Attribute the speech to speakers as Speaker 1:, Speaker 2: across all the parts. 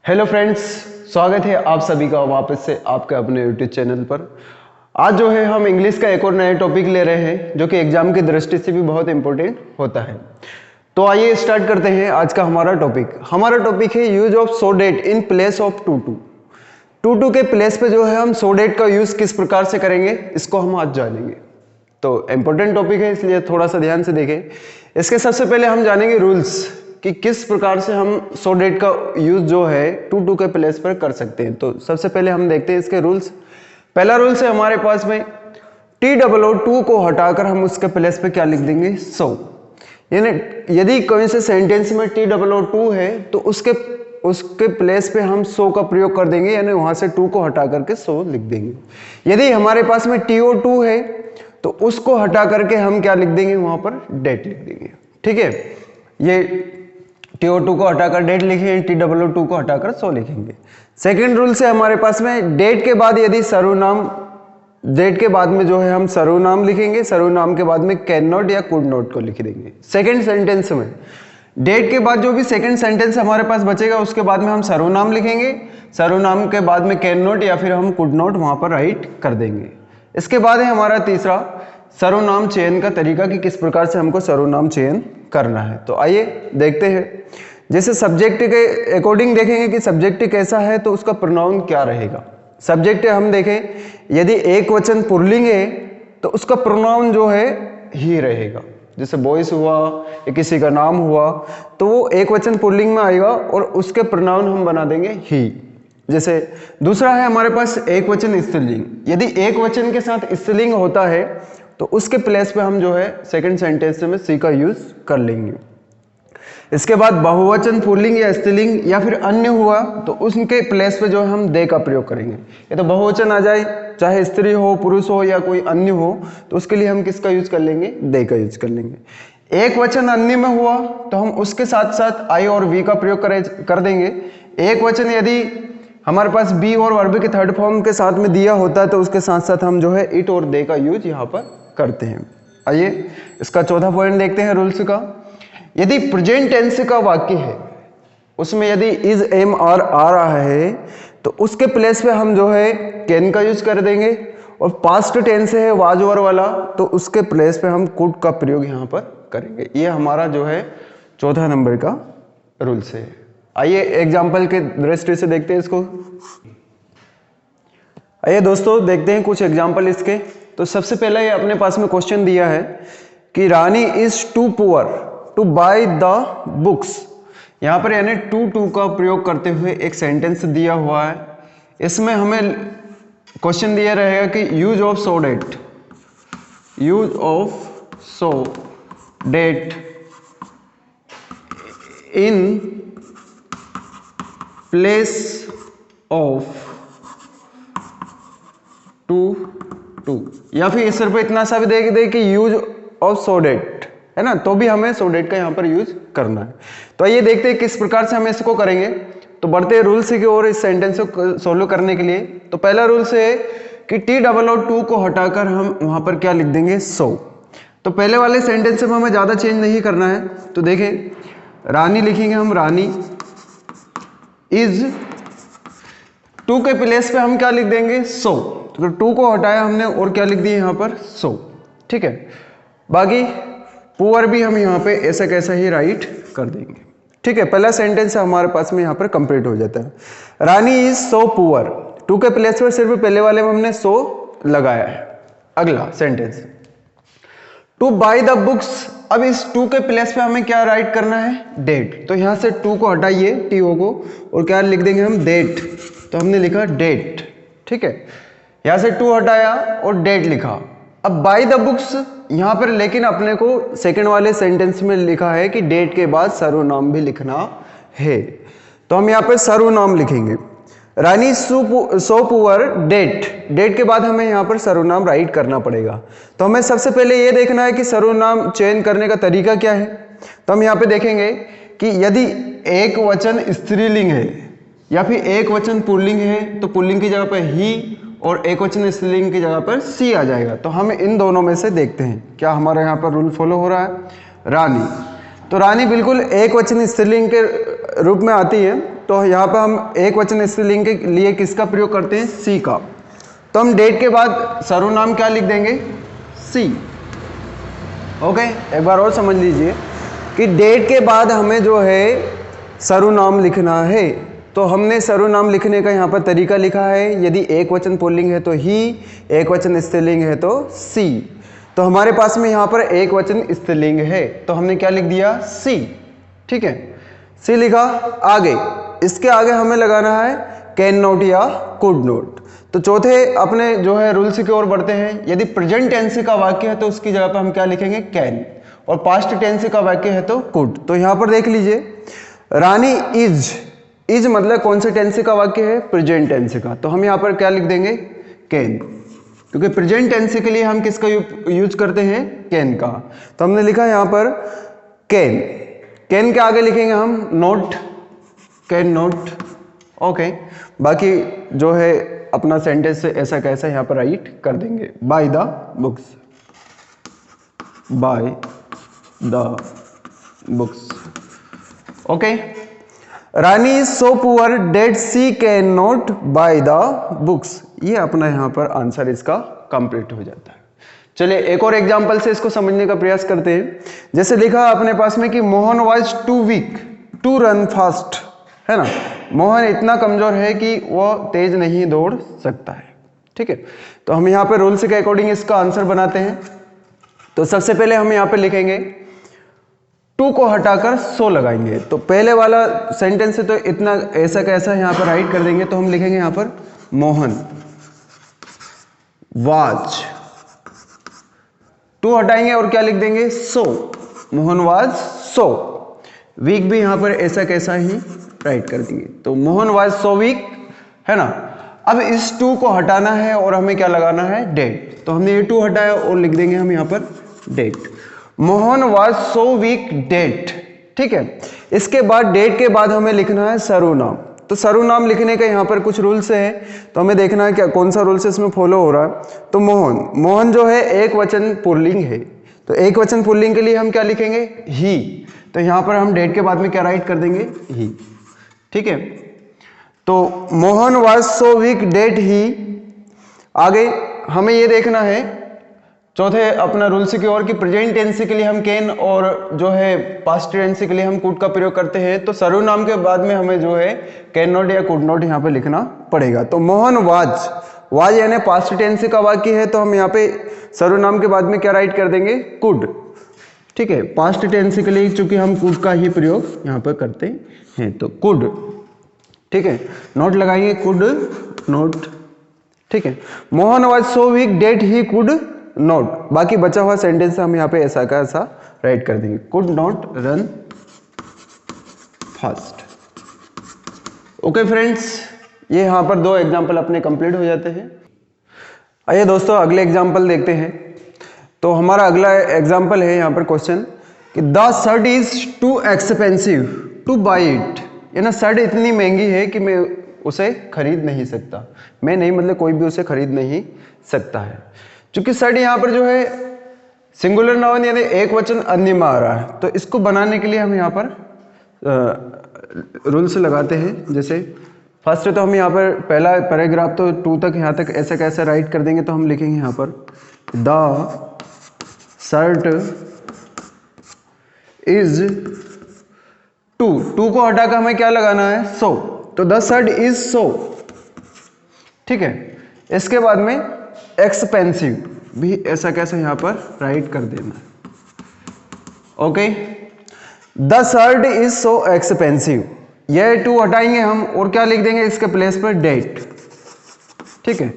Speaker 1: Hello friends, स्वागत है आप सभी का वापस से आपके अपने यूट्यूब चैनल पर। आज जो है हम इंग्लिश का एक और नया टॉपिक ले रहे हैं जो कि एग्जाम की दृष्टि से भी बहुत इंपॉर्टेंट होता है। तो आइए स्टार्ट करते हैं आज का हमारा टॉपिक है use of so that in place of too too के प्लेस पे जो है हम सो डेट का यूज किस प्रकार से करेंगे इसको हम आज जानेंगे। तो इंपॉर्टेंट टॉपिक है इसलिए थोड़ा सा ध्यान से देखें। इसके सबसे पहले हम जानेंगे रूल्स कि किस प्रकार से हम सो डेट का यूज जो है टू के प्लेस पर कर सकते हैं। तो सबसे पहले हम देखते हैं इसके रूल्स। पहला रूल्स है हमारे पास में TOO को हटाकर हम उसके प्लेस पे क्या लिख देंगे, सो। यानी यदि कोई से सेंटेंस में TOO है तो उसके प्लेस पे हम सो का प्रयोग कर देंगे, यानी वहां से टू को हटा करके सो लिख देंगे। यदि हमारे पास में TO2 है तो उसको हटा करके हम क्या लिख देंगे, वहां पर डेट लिख देंगे। ठीक है, ये TO2 को हटाकर डेट लिखेंगे, TOO को हटाकर सो लिखेंगे। सेकंड रूल से हमारे पास में डेट के बाद यदि सर्वनाम, डेट के बाद में जो है हम सर्वनाम लिखेंगे, सर्वनाम के बाद में कैन नॉट या कुड नॉट को लिख देंगे। सेकंड सेंटेंस में डेट के बाद जो भी सेकंड सेंटेंस हमारे पास बचेगा उसके बाद में हम सर्वनाम लिखेंगे, सर्वनाम के बाद में कैन नॉट या फिर हम कुड नॉट वहां पर राइट कर देंगे। इसके बाद है हमारा तीसरा सर्वनाम चयन का तरीका कि किस प्रकार से हमको सर्वनाम चयन करना है। तो आइए देखते हैं। जैसे सब्जेक्ट के अकॉर्डिंग देखेंगे कि सब्जेक्ट कैसा है तो उसका प्रोनाउन क्या रहेगा। सब्जेक्ट हम देखें, यदि एक वचन पुल्लिंग है तो उसका प्रोनाउन जो है ही रहेगा। जैसे बॉयज हुआ या किसी का नाम हुआ तो वो एक वचन पुल्लिंग में आएगा और उसके प्रोनाउन हम बना देंगे ही। जैसे दूसरा है हमारे पास एक वचन स्त्रीलिंग। यदि एक वचन के साथ स्त्रीलिंग होता है तो उसके प्लेस पे हम जो है सेकंड सेंटेंस में सी का यूज कर लेंगे। इसके बाद बहुवचन पुल्लिंग या स्त्रीलिंग या फिर अन्य हुआ तो उसके प्लेस पे जो है हम दे का प्रयोग करेंगे। या तो बहुवचन आ जाए, चाहे स्त्री हो, पुरुष हो या कोई अन्य हो, तो उसके लिए हम किसका यूज कर लेंगे, दे का यूज कर लेंगे। एक वचन अन्य में हुआ तो हम उसके साथ साथ आई और वी का प्रयोग कर देंगे। एक वचन यदि हमारे पास बी और वर्ब के थर्ड फॉर्म के साथ में दिया होता है तो उसके साथ साथ हम जो है इट और दे का यूज यहाँ पर करते हैं। आइए इसका चौथा पॉइंट देखते हैं रूल्स का। यदि प्रेजेंट टेंस का वाक्य है उसमें यदि इज एम आर आ रहा है तो उसके प्लेस पे हम जो है कैन का यूज कर देंगे, और पास्ट टेंस है वाज वर वाला तो उसके प्लेस पे हम कुड का प्रयोग यहाँ पर करेंगे। ये हमारा जो है चौथा नंबर का रूल्स है। आइए एग्जाम्पल के दृष्टि से देखते हैं इसको। आइए दोस्तों देखते हैं कुछ एग्जाम्पल इसके। तो सबसे पहला ये अपने पास में क्वेश्चन दिया है कि Rani is too poor to buy the books. यहाँ पर यानी टू का प्रयोग करते हुए एक सेंटेंस दिया हुआ है। इसमें हमें क्वेश्चन दिया रहेगा कि use of so that, use of so that in place of too, या फिर इस पे इतना सा भी दे कि यूज ऑफ सो डेट है ना, तो भी हमें सो डेट का यहाँ पर यूज करना है। तो आइए देखते हैं किस प्रकार से हम इसको करेंगे। तो बढ़ते हैं रूल्स की ओर इस सेंटेंस को सोल्व करने के लिए। तो पहला रूल है कि TOO को हटाकर हम वहां पर क्या लिख देंगे, सो। तो पहले वाले सेंटेंस में हमें ज्यादा चेंज नहीं करना है। तो देखें, रानी लिखेंगे हम, रानी इज, टू के प्लेस पे हम क्या लिख देंगे, सो। तो टू को हटाया हमने और क्या लिख दिया यहाँ पर, सो। ठीक है, बाकी पुअर भी हम यहाँ पे ऐसा कैसा ही राइट कर देंगे। ठीक है, पहला सेंटेंस हमारे पास में यहाँ पर कंप्लीट हो जाता है। रानी इज सो पुअर, टू के प्लेस पर सिर्फ पहले वाले में हमने सो लगाया है। अगला sentence, to buy the books. अब इस टू के प्लेस पे हमें क्या राइट करना है, डेट। तो यहाँ से टू को हटाइए, TO को, और क्या लिख देंगे हम, डेट। तो हमने लिखा डेट। ठीक है, यहाँ से टू हटाया और डेट लिखा। अब बाय द बुक्स यहाँ पर लेकिन अपने को सेकंड वाले सेंटेंस में लिखा है कि डेट के बाद सर्वनाम भी लिखना है। तो हम यहाँ पर सर्वनाम लिखेंगे, रानी सो पुअर डेट। डेट के बाद हमें यहाँ पर सर्वनाम राइट करना पड़ेगा। तो हमें सबसे पहले ये देखना है कि सर्वनाम चयन करने का तरीका क्या है। तो हम यहाँ पे देखेंगे कि यदि एक वचन स्त्रीलिंग है या फिर एक वचन पुल्लिंग है तो पुल्लिंग की जगह पर ही और एक वचन स्त्रीलिंग की जगह पर सी आ जाएगा। तो हम इन दोनों में से देखते हैं क्या हमारे यहाँ पर रूल फॉलो हो रहा है। रानी, तो रानी बिल्कुल एक वचन स्त्रीलिंग के रूप में आती है। तो यहाँ पर हम एक वचन स्त्रीलिंग के लिए किसका प्रयोग करते हैं? सी का। तो हम डेट के बाद सर्वनाम क्या लिख देंगे? सी। ओके, एक बार और समझ लीजिए कि डेट के बाद हमें जो है सर्वनाम लिखना है। तो हमने सर्वनाम लिखने का यहाँ पर तरीका लिखा है। यदि एक वचन पुल्लिंग है तो ही, एक वचन स्त्रीलिंग है तो सी। तो हमारे पास में यहाँ पर एक वचन स्त्रीलिंग है तो हमने क्या लिख दिया? सी। ठीक है, सी लिखा। आगे, इसके आगे हमें लगाना है कैन नॉट या कुड नॉट। तो चौथे अपने जो है रूल्स की ओर बढ़ते हैं। यदि प्रेजेंट टेंस का वाक्य है तो उसकी जगह पर हम क्या लिखेंगे? कैन। और पास्ट टेंस का वाक्य है तो कुड। तो यहाँ पर देख लीजिए, रानी इज मतलब कौन से टेंस का वाक्य है? प्रेजेंट टेंस का। तो हम यहाँ पर क्या लिख देंगे? कैन, क्योंकि प्रेजेंट टेंस के लिए हम किसका यूज करते हैं? कैन का। तो हमने लिखा यहाँ पर कैन। कैन के आगे लिखेंगे हम नोट, कैन नोट। ओके, बाकी जो है अपना सेंटेंस ऐसा कैसा यहाँ पर राइट कर देंगे। Buy the books, buy the books. Okay, Rani is so poor that she can not buy the books. ये अपना यहाँ पर आंसर इसका कंप्लीट हो जाता है। चलिए एक और एग्जांपल से इसको समझने का प्रयास करते हैं। जैसे लिखा अपने पास में कि Mohan was too weak to run fast, है ना। मोहन इतना कमजोर है कि वो तेज नहीं दौड़ सकता है। ठीक है, तो हम यहाँ पे रूल्स के अकॉर्डिंग इसका आंसर बनाते हैं। तो सबसे पहले हम यहाँ पे लिखेंगे टू को हटाकर सो लगाएंगे। तो पहले वाला सेंटेंस है तो इतना ऐसा कैसा यहाँ पर राइट कर देंगे। तो हम लिखेंगे यहाँ पर मोहन वाज, टू हटाएंगे और क्या लिख देंगे? सो। मोहन वाज सो वीक भी यहाँ पर ऐसा कैसा ही राइट कर देंगे। तो मोहन वाज सो वीक, है ना। अब इस टू को हटाना है और हमें क्या लगाना है? डेट। तो हमने ये टू हटाया और लिख देंगे हम यहाँ पर that. Mohan was so weak that. ठीक है, इसके बाद डेट के बाद हमें लिखना है सर्वनाम। तो सर्वनाम लिखने का यहाँ पर कुछ रूल्स है, तो हमें देखना है क्या कौन सा रूल्स इसमें फॉलो हो रहा है। तो मोहन जो है एक वचन पुल्लिंग है, तो एक वचन पुल्लिंग के लिए हम क्या लिखेंगे? ही। तो यहाँ पर हम डेट के बाद में क्या राइट कर देंगे? ही। ठीक है, तो Mohan was so weak that ही। आगे हमें ये देखना है चौथे अपना रूल्स की ओर कि प्रेजेंट टेंस के लिए हम कैन और जो है पास्ट टेंस के लिए हम कुड का प्रयोग करते हैं। तो सर्वनाम के बाद में हमें जो है कैन नॉट या कुड नॉट यहाँ पे लिखना पड़ेगा। तो मोहन वाज यानी पास्ट टेंस का वाक्य है, तो हम यहाँ पे सर्वनाम के बाद में क्या राइट कर देंगे? कुड। ठीक है, पास्ट टेंस के लिए चूंकि हम कुड का ही प्रयोग यहाँ पर करते हैं, तो कुड। ठीक है, नोट लगाएंगे कुड नोट। ठीक है, Mohan was so weak that he could not. बाकी बचा हुआ सेंटेंस हम यहाँ पे ऐसा का ऐसा राइट कर देंगे, could not run fast. Okay friends, ये यहाँ पर दो एग्जाम्पल अपने कंप्लीट हो जाते हैं। आइए दोस्तों अगले एग्जाम्पल देखते हैं। तो हमारा अगला एग्जाम्पल है यहाँ पर क्वेश्चन कि the shirt is to expensive two by it. ये ना शर्ट इतनी महंगी है कि मैं उसे खरीद नहीं सकता। मैं नहीं मतलब कोई भी उसे खरीद नहीं सकता है। चूंकि शर्ट यहाँ पर जो है सिंगुलर नाउन यानी एक वचन अन्य में आ रहा है, तो इसको बनाने के लिए हम यहाँ पर रूल्स लगाते हैं। जैसे फर्स्ट तो हम यहाँ पर पहला पैराग्राफ तो टू तक यहाँ तक ऐसा कैसा राइट कर देंगे। तो हम लिखेंगे यहाँ पर द शर्ट इज टू को हटाकर हमें क्या लगाना है? सो। तो द शर्ट इज सो। ठीक है, इसके बाद में एक्सपेंसिव भी ऐसा कैसा यहाँ पर राइट कर देना है। Okay, the shirt is so expensive. यह टू हटाएंगे हम और क्या लिख देंगे इसके प्लेस पर? डेट। ठीक है,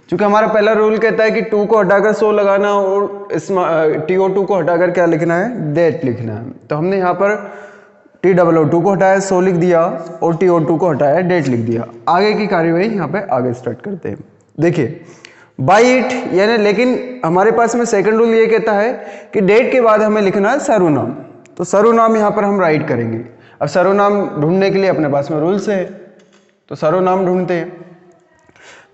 Speaker 1: क्योंकि हमारा पहला रूल कहता है कि टू को हटाकर सो लगाना और इस TO2 को हटाकर क्या लिखना है? डेट लिखना है। तो हमने यहाँ पर TOO2 को हटाया, सो लिख दिया, और TO2 को हटाया, डेट लिख दिया। आगे की कार्यवाही यहाँ पे आगे स्टार्ट करते हैं। देखिए बाई इट यानी, लेकिन हमारे पास में सेकंड रूल ये कहता है कि डेट के बाद हमें लिखना है सर्वनाम। तो सर्वनाम यहाँ पर हम राइट करेंगे। अब सर्वनाम ढूंढने के लिए अपने पास में रूल्स है, तो सर्वनाम ढूंढते हैं।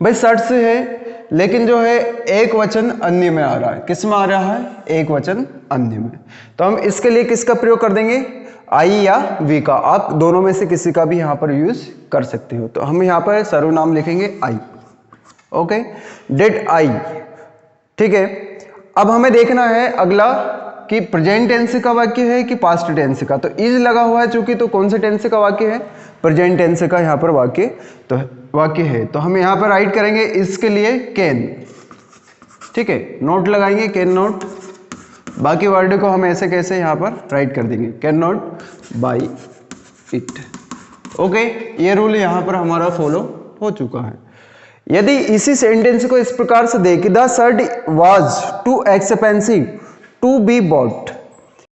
Speaker 1: भाई शर्ट से है लेकिन जो है एक वचन अन्य में आ रहा है। किस में आ रहा है? एक वचन अन्य में। तो हम इसके लिए किसका प्रयोग कर देंगे? आई या वी का। आप दोनों में से किसी का भी यहाँ पर यूज कर सकते हो। तो हम यहाँ पर सर्वनाम लिखेंगे आई। Okay, did I. ठीक है, अब हमें देखना है अगला कि प्रेजेंट टेंस का वाक्य है कि पास्ट टेंस का। तो इज लगा हुआ है चूंकि, तो कौन से टेंस का वाक्य है? प्रेजेंट टेंस का यहाँ पर वाक्य तो वाक्य है। तो हम यहाँ पर राइट करेंगे इसके लिए कैन। ठीक है, नोट लगाएंगे कैन नॉट। बाकी वर्ड को हम ऐसे कैसे यहाँ पर राइट कर देंगे, can not by it. Okay, ये रूल यहाँ पर हमारा फॉलो हो चुका है। यदि इसी सेंटेंस को इस प्रकार से दें कि the shirt was too expensive to be bot,